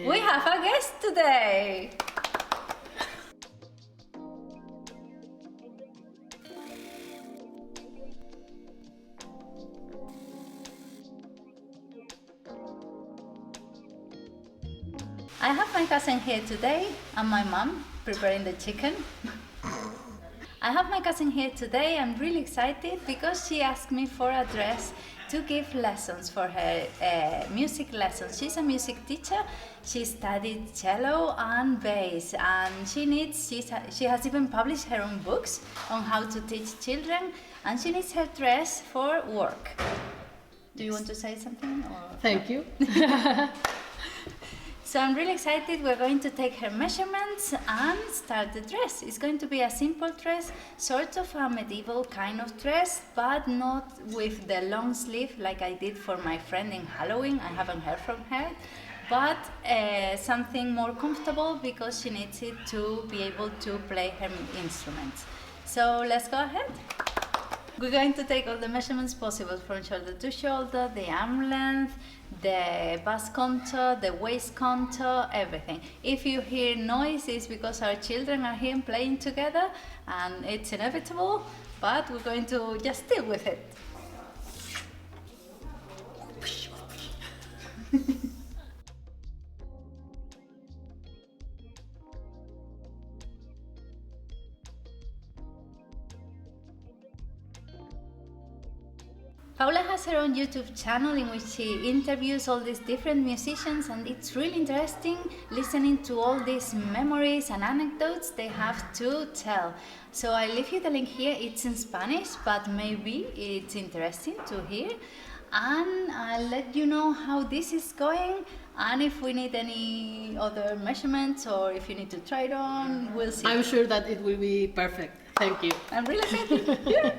We have a guest today. I have my cousin here today and my mom preparing the chicken. I have my cousin here today. I'm really excited because she asked me for a dress to give lessons for her music lessons. She's a music teacher. She studied cello and bass, and she has even published her own books on how to teach children, and she needs her dress for work. Do you want to say something? Or? Thank you. So I'm really excited. We're going to take her measurements and start the dress. It's going to be a simple dress, sort of a medieval kind of dress, but not with the long sleeve like I did for my friend in Halloween. I haven't heard from her, but something more comfortable because she needs it to be able to play her instruments. So let's go ahead. We're going to take all the measurements possible from shoulder to shoulder, the arm length, the bust contour, the waist contour, everything. If you hear noise, it's because our children are here playing together and it's inevitable, but we're going to just deal with it. Paula has her own YouTube channel in which she interviews all these different musicians, and it's really interesting listening to all these memories and anecdotes they have to tell. So I leave you the link here. It's in Spanish, but maybe it's interesting to hear. And I'll let you know how this is going, and if we need any other measurements or if you need to try it on, we'll see. I'm sure that it will be perfect. Thank you. I'm really excited. Yeah.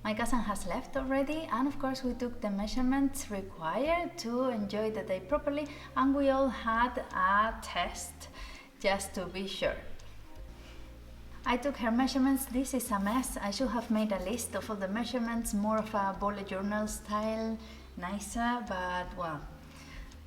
My cousin has left already, and of course we took the measurements required to enjoy the day properly, and we all had a test just to be sure. I took her measurements. This is a mess. I should have made a list of all the measurements, more of a bullet journal style, nicer, but well,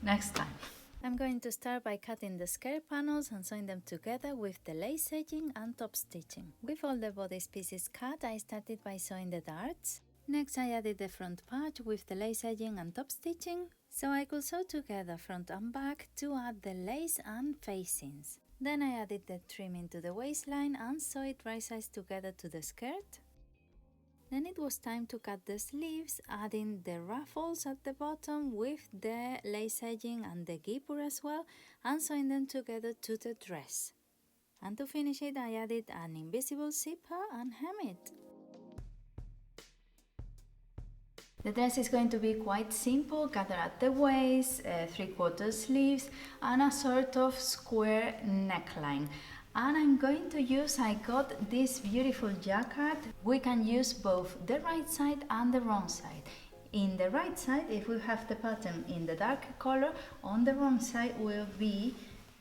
next time. I'm going to start by cutting the skirt panels and sewing them together with the lace edging and top stitching. With all the bodice pieces cut, I started by sewing the darts. Next I added the front part with the lace edging and top stitching, so I could sew together front and back to add the lace and facings. Then I added the trimming to the waistline and sew it right sides together to the skirt. Then it was time to cut the sleeves, adding the ruffles at the bottom with the lace edging and the guipur as well, and sewing them together to the dress. And to finish it, I added an invisible zipper and hem it. The dress is going to be quite simple, gathered at the waist, 3/4 sleeves, and a sort of square neckline. And I'm going to use, I got this beautiful jacquard. We can use both the right side and the wrong side. In the right side, if we have the pattern in the dark color, on the wrong side will be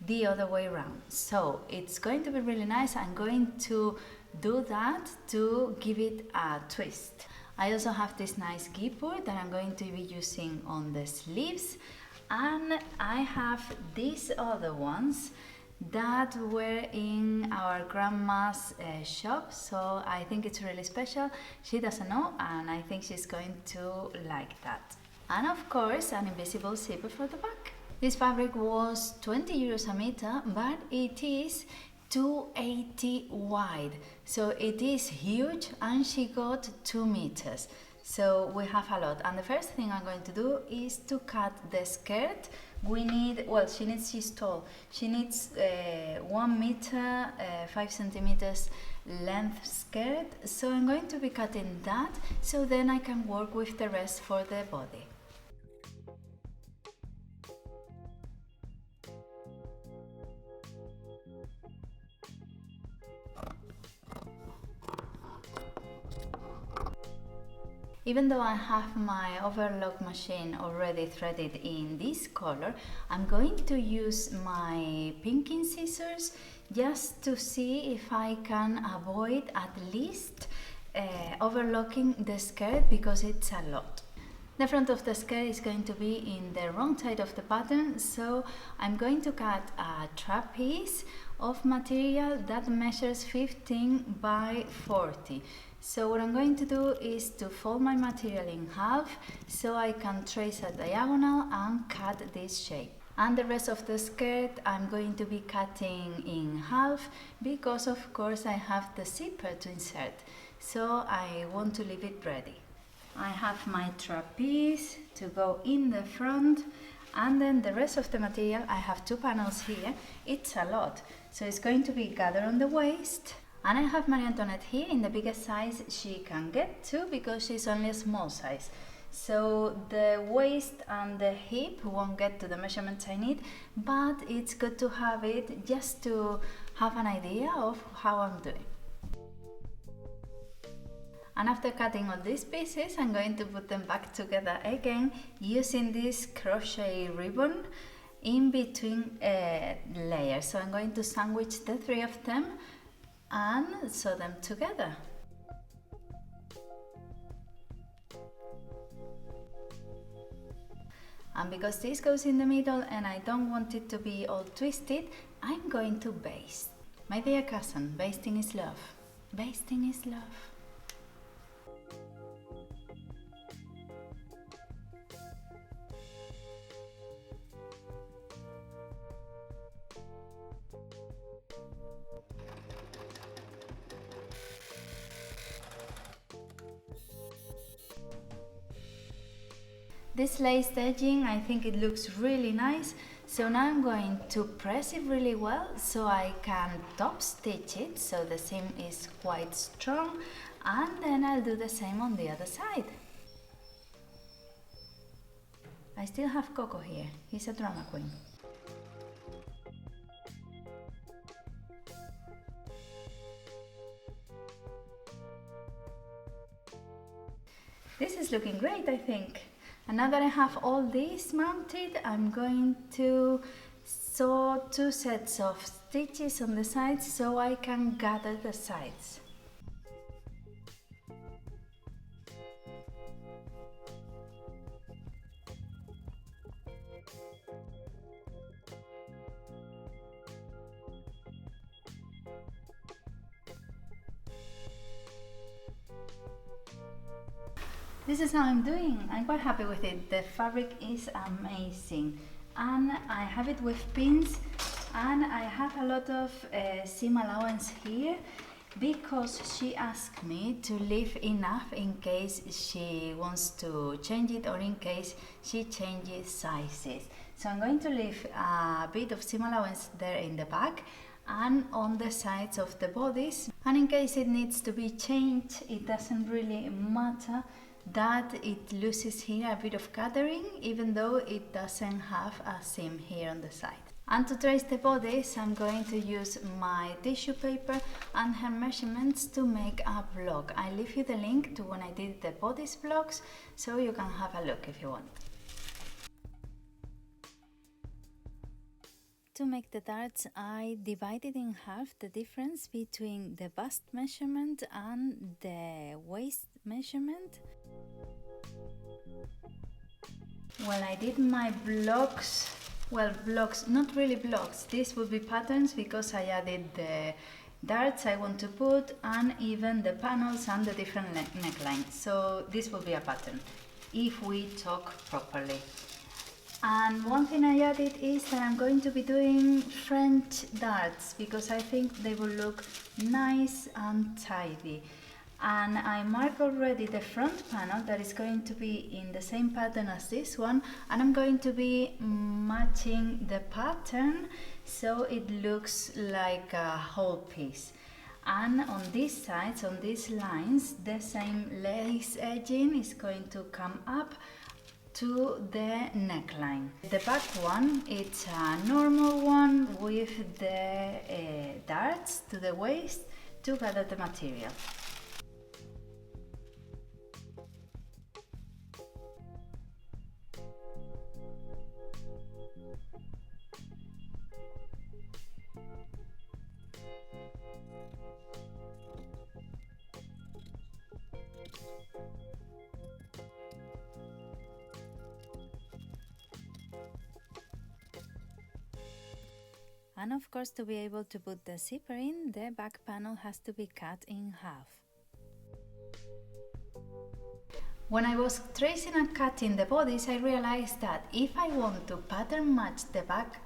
the other way around. So it's going to be really nice. I'm going to do that to give it a twist. I also have this nice guipur that I'm going to be using on the sleeves, and I have these other ones that were in our grandma's shop, so I think it's really special. She doesn't know, and I think she's going to like that. And of course, an invisible zipper for the back. This fabric was 20 euros a meter, but it is 280 wide, so it is huge, and she got 2 meters. So we have a lot, and the first thing I'm going to do is to cut the skirt. We need, well, she's tall. She needs 1 meter, 5 centimeters length skirt. So I'm going to be cutting that, so then I can work with the rest for the body. Even though I have my overlock machine already threaded in this color, I'm going to use my pinking scissors just to see if I can avoid at least overlocking the skirt, because it's a lot. The front of the skirt is going to be in the wrong side of the pattern, so I'm going to cut a trapeze of material that measures 15 by 40. So what I'm going to do is to fold my material in half so I can trace a diagonal and cut this shape. And the rest of the skirt I'm going to be cutting in half because of course I have the zipper to insert, so I want to leave it ready. I have my trapeze to go in the front, and then the rest of the material, I have 2 panels here. It's a lot, so it's going to be gathered on the waist, and I have Marie Antoinette here in the biggest size she can get to because she's only a small size. So the waist and the hip won't get to the measurements I need, but it's good to have it just to have an idea of how I'm doing. And after cutting all these pieces, I'm going to put them back together again using this crochet ribbon in between layers. So I'm going to sandwich the 3 of them and sew them together. And because this goes in the middle and I don't want it to be all twisted, I'm going to baste. My dear cousin, basting is love. Basting is love. This lace edging, I think it looks really nice, so now I'm going to press it really well so I can top stitch it so the seam is quite strong, and then I'll do the same on the other side. I still have Coco here, he's a drama queen. This is looking great, I think. And now that I have all these mounted, I'm going to sew 2 sets of stitches on the sides so I can gather the sides. This is how I'm doing. I'm quite happy with it. The fabric is amazing. And I have it with pins, and I have a lot of seam allowance here because she asked me to leave enough in case she wants to change it or in case she changes sizes. So I'm going to leave a bit of seam allowance there in the back and on the sides of the bodice. And in case it needs to be changed, it doesn't really matter that it loses here a bit of gathering, even though it doesn't have a seam here on the side. And to trace the bodice, I'm going to use my tissue paper and her measurements to make a vlog. I leave you the link to when I did the bodice vlogs, so you can have a look if you want. To make the darts, I divided in half the difference between the bust measurement and the waist measurement. When I did my blocks, well, blocks, not really blocks, these would be patterns because I added the darts I want to put and even the panels and the different necklines. So this will be a pattern if we talk properly. And one thing I added is that I'm going to be doing French darts because I think they will look nice and tidy. And I marked already the front panel that is going to be in the same pattern as this one, and I'm going to be matching the pattern so it looks like a whole piece. And on these sides, on these lines, the same lace edging is going to come up to the neckline. The back one, it's a normal one with the darts to the waist to gather the material. And of course, to be able to put the zipper in, the back panel has to be cut in half. When I was tracing and cutting the bodice, I realized that if I want to pattern match the back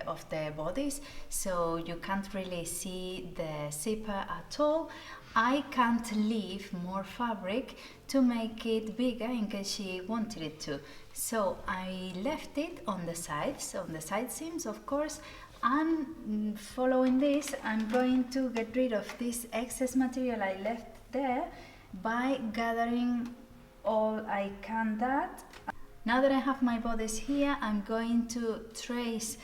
of the bodice, so you can't really see the zipper at all, I can't leave more fabric to make it bigger in case she wanted it to. So I left it on the sides, on the side seams of course, and following this I'm going to get rid of this excess material I left there by gathering all I can that. Now that I have my bodice here, I'm going to trace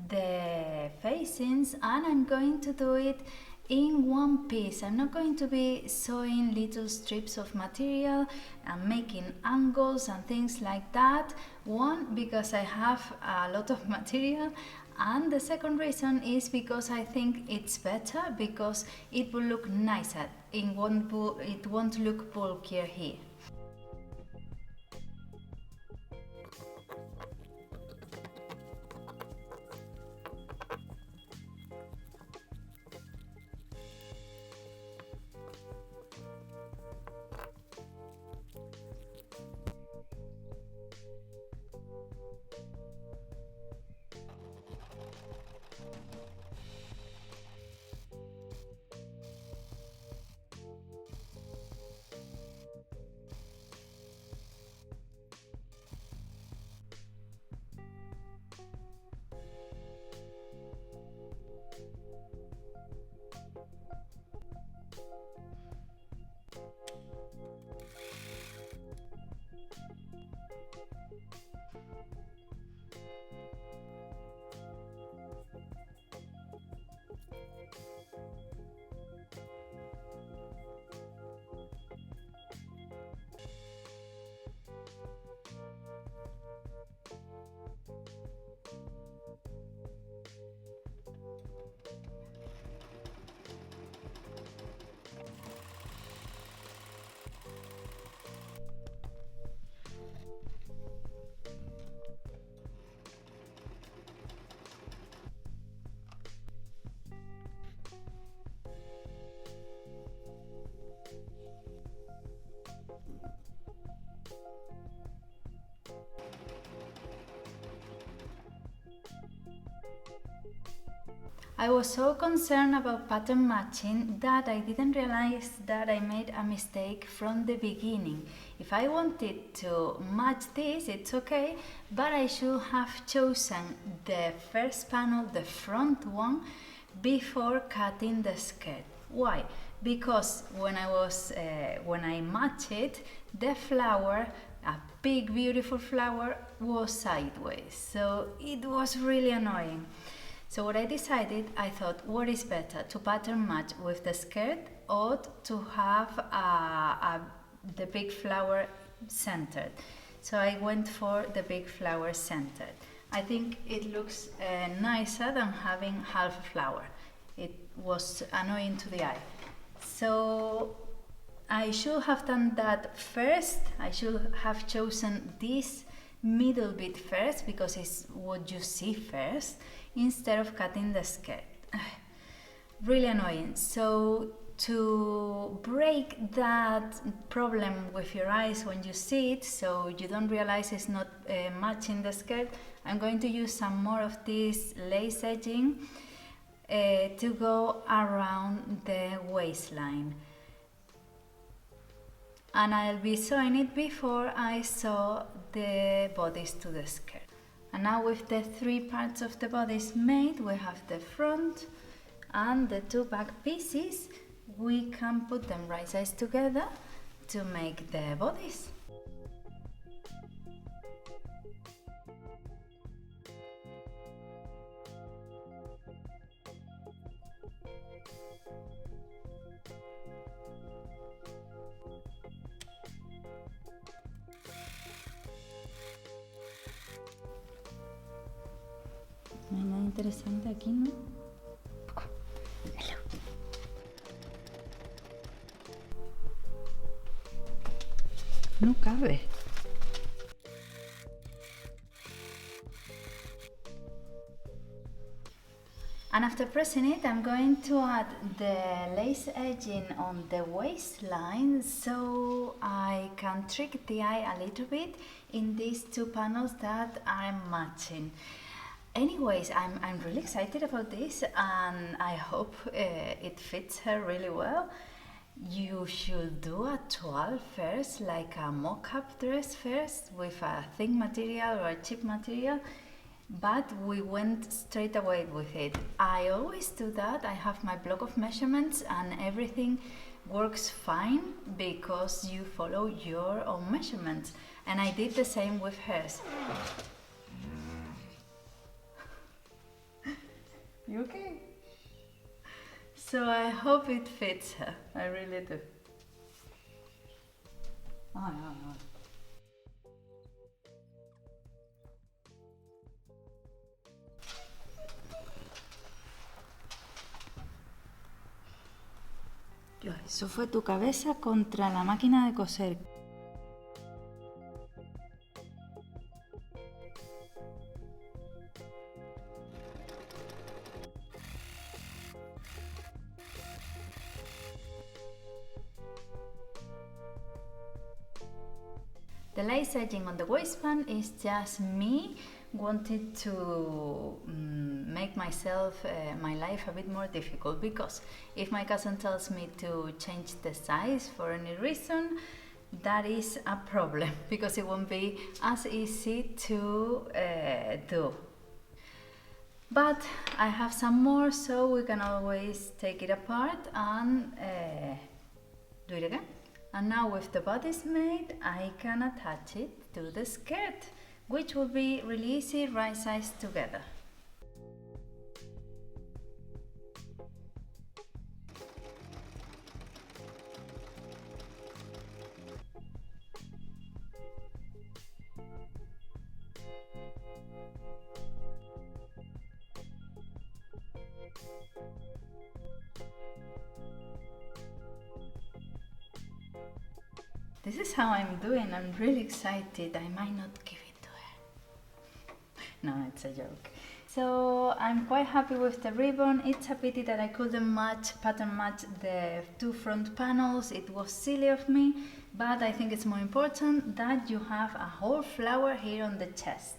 the facings and I'm going to do it in one piece. I'm not going to be sewing little strips of material and making angles and things like that. One, because I have a lot of material, and the second reason is because I think it's better because it will look nicer. It won't look bulkier here. I was so concerned about pattern matching that I didn't realize that I made a mistake from the beginning. If I wanted to match this, it's okay, but I should have chosen the first panel, the front one, before cutting the skirt. Why? Because when I matched it, the flower, a big beautiful flower, was sideways, so it was really annoying. So what I decided, I thought, what is better, to pattern match with the skirt or to have the big flower centered? So I went for the big flower centered. I think it looks nicer than having half a flower. It was annoying to the eye. So I should have done that first. I should have chosen this middle bit first because it's what you see first, instead of cutting the skirt. Really annoying. So to break that problem with your eyes when you see it, so you don't realize it's not matching the skirt, I'm going to use some more of this lace edging to go around the waistline. And I'll be sewing it before I sew the bodice to the skirt. And now with the three parts of the bodice made, we have the front and the two back pieces. We can put them right sides together to make the bodice. No hay nada interesante aquí, ¿no? Hello. No cabe. And after pressing it, I'm going to add the lace edging on the waistline so I can trick the eye a little bit in these two panels that are matching. Anyways, I'm really excited about this and I hope it fits her really well. You should do a toile first, like a mock-up dress first with a thick material or a cheap material. But we went straight away with it. I always do that. I have my block of measurements and everything works fine because you follow your own measurements. And I did the same with hers. You okay? So I hope it fits her. I really do. Oh, no. Eso fue tu cabeza contra la máquina de coser. The lace edging on the waistband is just me wanted to make myself, my life a bit more difficult, because if my cousin tells me to change the size for any reason, that is a problem because it won't be as easy to do. But I have some more, so we can always take it apart and do it again. And now with the bodice made, I can attach it to the skirt, which will be really easy, right size together. This is how I'm doing. I'm really excited. I might not give it to her. No, it's a joke. So I'm quite happy with the ribbon. It's a pity that I couldn't pattern match the two front panels. It was silly of me, but I think it's more important that you have a whole flower here on the chest.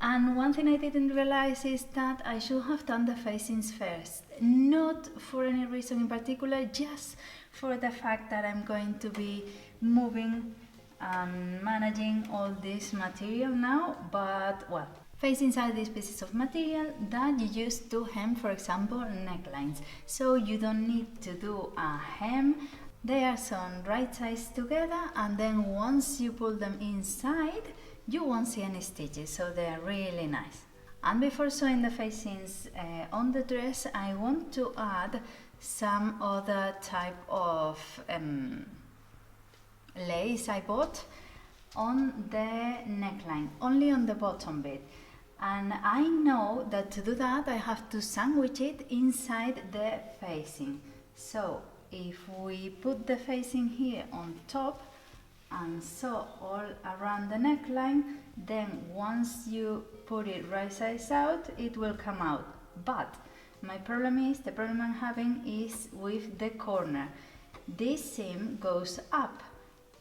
And one thing I didn't realize is that I should have done the facings first. Not for any reason in particular, just for the fact that I'm going to be moving and managing all this material now. But well, facings are these pieces of material that you use to hem, for example, necklines. So you don't need to do a hem. They are sewn right sides together, and then once you pull them inside, you won't see any stitches, so they are really nice. And before sewing the facings on the dress, I want to add some other type of lace I bought on the neckline, only on the bottom bit. And I know that to do that I have to sandwich it inside the facing. So if we put the facing here on top and sew all around the neckline, then once you put it right size out, it will come out. But my problem is, the problem I'm having is with the corner. This seam goes up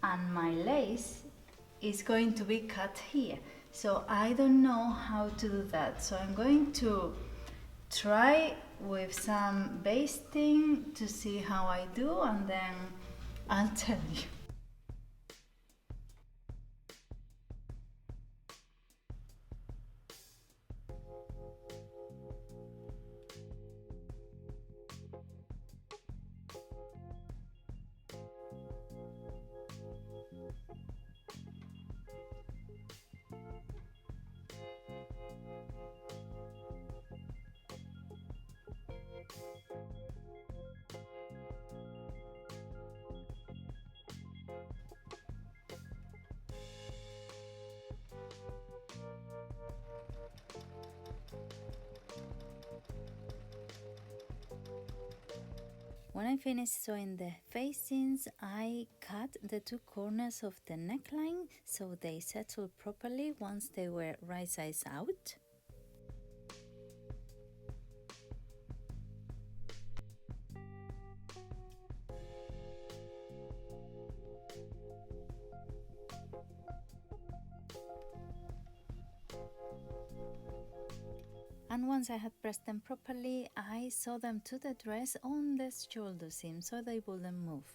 and my lace is going to be cut here. So I don't know how to do that. So I'm going to try with some basting to see how I do, and then I'll tell you. When I finished sewing the facings, I cut the two corners of the neckline so they settled properly once they were right size out. And once I had pressed them properly, I sew them to the dress on the shoulder seam so they wouldn't move.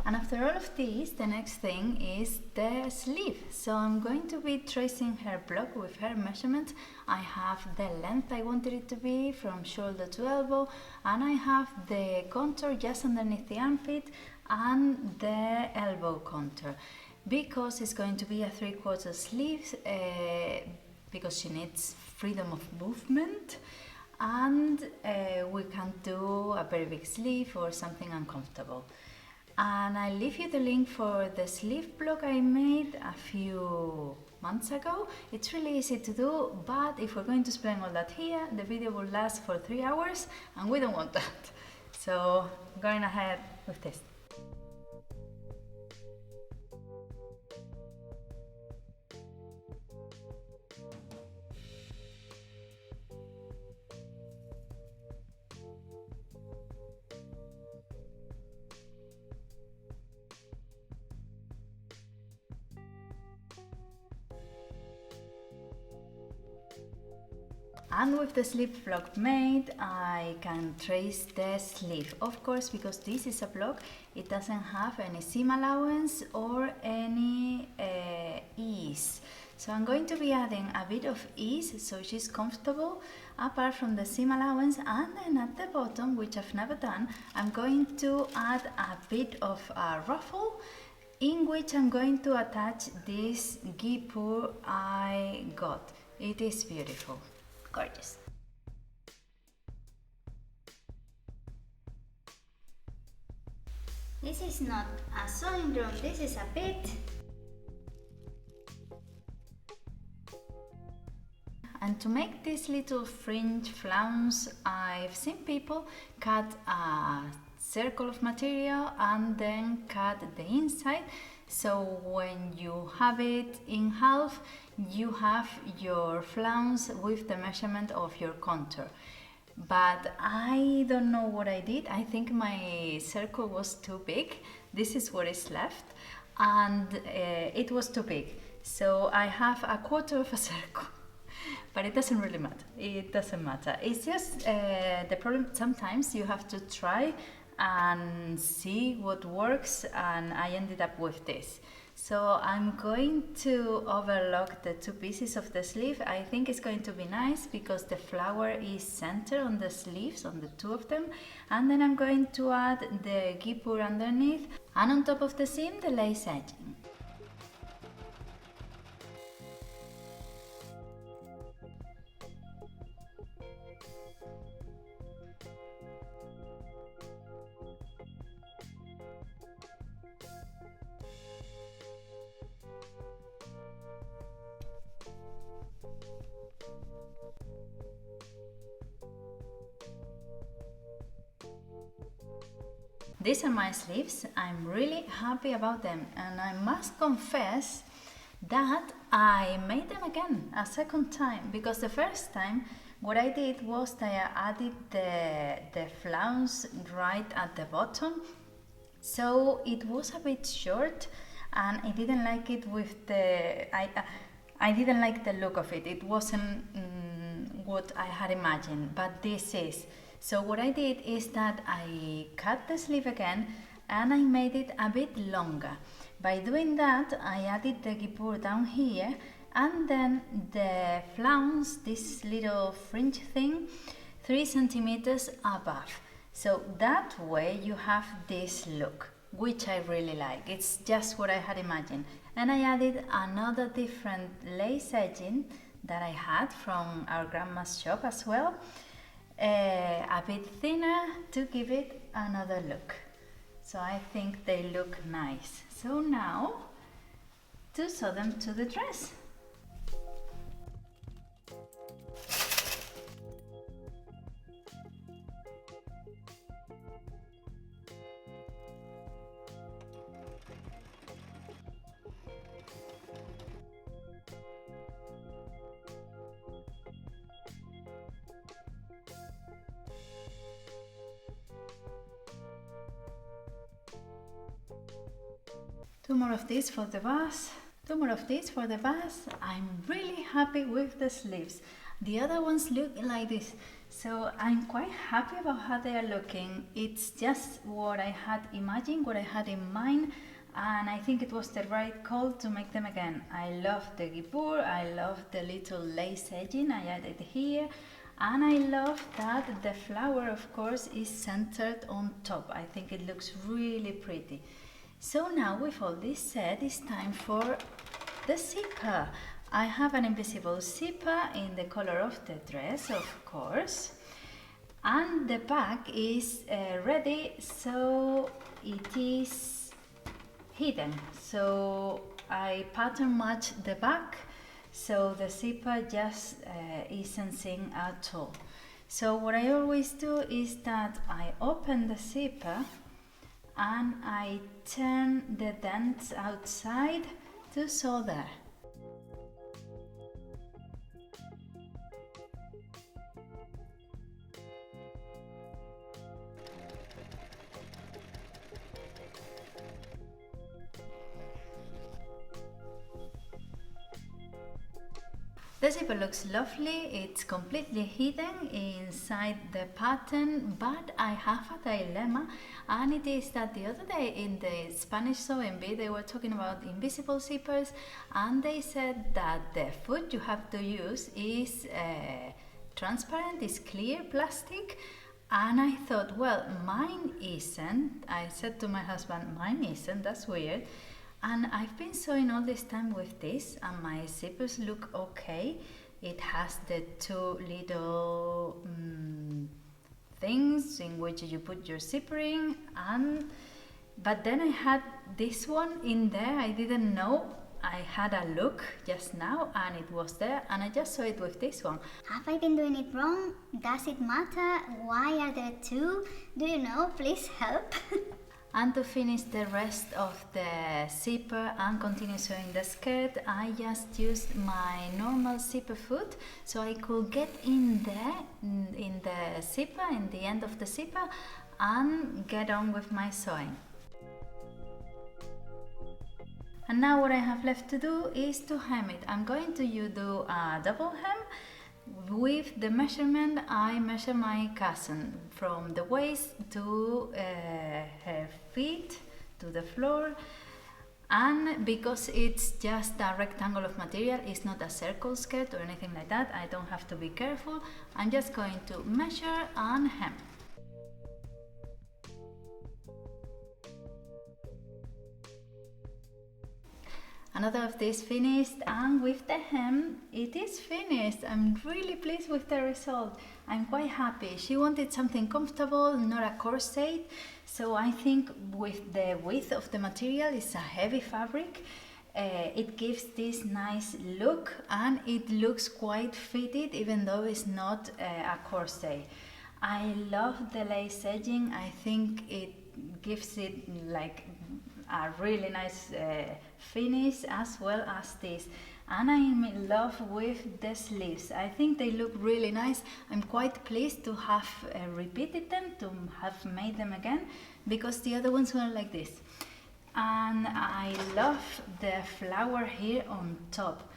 And after all of this, the next thing is the sleeve. So I'm going to be tracing her block with her measurements. I have the length I wanted it to be from shoulder to elbow, and I have the contour just underneath the armpit and the elbow contour. Because it's going to be a 3/4 sleeve, because she needs freedom of movement, and we can't do a very big sleeve or something uncomfortable. And I leave you the link for the sleeve block I made a few months ago. It's really easy to do, but if we're going to explain all that here, the video will last for 3 hours and we don't want that. So going ahead with this. And with the sleeve block made, I can trace the sleeve. Of course, because this is a block, it doesn't have any seam allowance or any ease. So I'm going to be adding a bit of ease so she's comfortable apart from the seam allowance, and then at the bottom, which I've never done, I'm going to add a bit of a ruffle in which I'm going to attach this guipur I got. It is beautiful. Gorgeous. This is not a sewing room, this is a pit. And to make these little fringe flounce, I've seen people cut a circle of material and then cut the inside. So when you have it in half, you have your flounce with the measurement of your contour. But I don't know what I did. I think my circle was too big. This is what is left, and it was too big. So I have a quarter of a circle. But it doesn't really matter. It doesn't matter. It's just the problem. Sometimes you have to try and see what works, and I ended up with this. So I'm going to overlock the two pieces of the sleeve. I think it's going to be nice because the flower is centered on the sleeves, on the two of them. And then I'm going to add the guipur underneath, and on top of the seam, the lace edging. These are my sleeves. I'm really happy about them, and I must confess that I made them again a second time, because the first time what I did was that I added the flounce right at the bottom, so it was a bit short and I didn't like it with the I didn't like the look of it. It wasn't what I had imagined, but this is. So what I did is that I cut the sleeve again and I made it a bit longer. By doing that, I added the guipur down here, and then the flounce, this little fringe thing, 3 centimeters above. So that way you have this look, which I really like. It's just what I had imagined. And I added another different lace edging that I had from our grandma's shop as well. A bit thinner to give it another look. So I think they look nice. So now to sew them to the dress. Two more of these for the bus. Two more of these for the bust. I'm really happy with the sleeves. The other ones look like this, so I'm quite happy about how they are looking. It's just what I had imagined, what I had in mind, and I think it was the right call to make them again. I love the guipur, I love the little lace edging I added here, and I love that the flower, of course, is centered on top. I think it looks really pretty. So now with all this said, it's time for the zipper. I have an invisible zipper in the color of the dress, of course, and the back is ready, so it is hidden. So I pattern match the back, so the zipper just isn't seen at all. So what I always do is that I open the zipper and I turn the dents outside to sew there. The zipper looks lovely, it's completely hidden inside the pattern, but I have a dilemma, and it is that the other day in the Spanish sewing bee they were talking about invisible zippers, and they said that the foot you have to use is transparent, is clear plastic, and I thought, well, mine isn't. I said to my husband, mine isn't, that's weird. And I've been sewing all this time with this, and my zippers look okay. It has the two little things in which you put your zipper in, but then I had this one in there. I didn't know. I had a look just now and it was there, and I just saw it with this one. Have I been doing it wrong? Does it matter? Why are there two? Do you know? Please help. And to finish the rest of the zipper and continue sewing the skirt, I just used my normal zipper foot, so I could get in there, in the zipper, in the end of the zipper, and get on with my sewing. And now what I have left to do is to hem it. I'm going to do a double hem. With the measurement, I measure my cousin from the waist to her feet, to the floor, and because it's just a rectangle of material, it's not a circle skirt or anything like that, I don't have to be careful. I'm just going to measure and hem. Another of these finished, and with the hem it is finished. I'm really pleased with the result. I'm quite happy. She wanted something comfortable, not a corset, so I think with the width of the material, it's a heavy fabric, it gives this nice look, and it looks quite fitted even though it's not a corset. I love the lace edging. I think it gives it like a really nice finish, as well as this, and I'm in love with the sleeves. I think they look really nice. I'm quite pleased to have repeated them, to have made them again, because the other ones were like this. And I love the flower here on top.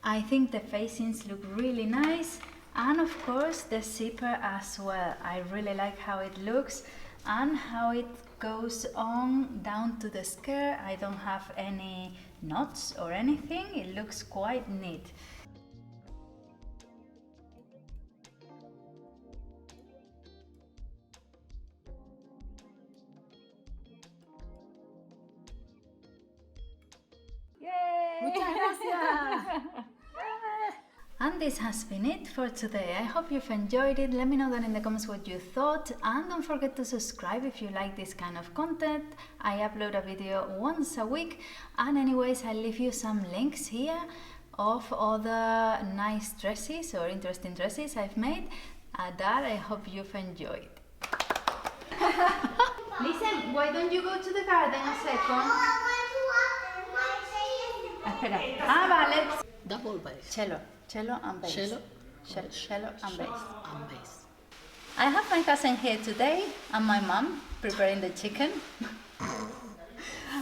I think the facings look really nice, and of course the zipper as well. I really like how it looks and how it goes on down to the skirt. I don't have any knots or anything. It looks quite neat. Yay! Muchas gracias! And this has been it for today. I hope you've enjoyed it. Let me know down in the comments what you thought, and don't forget to subscribe if you like this kind of content. I upload a video once a week, and anyways, I'll leave you some links here of other nice dresses or interesting dresses I've made that I hope you've enjoyed. Listen, why don't you go to the garden a second? Espera. Vale. Double base. Cello and bass. Cello. Cello and bass. And base. I have my cousin here today and my mom preparing the chicken.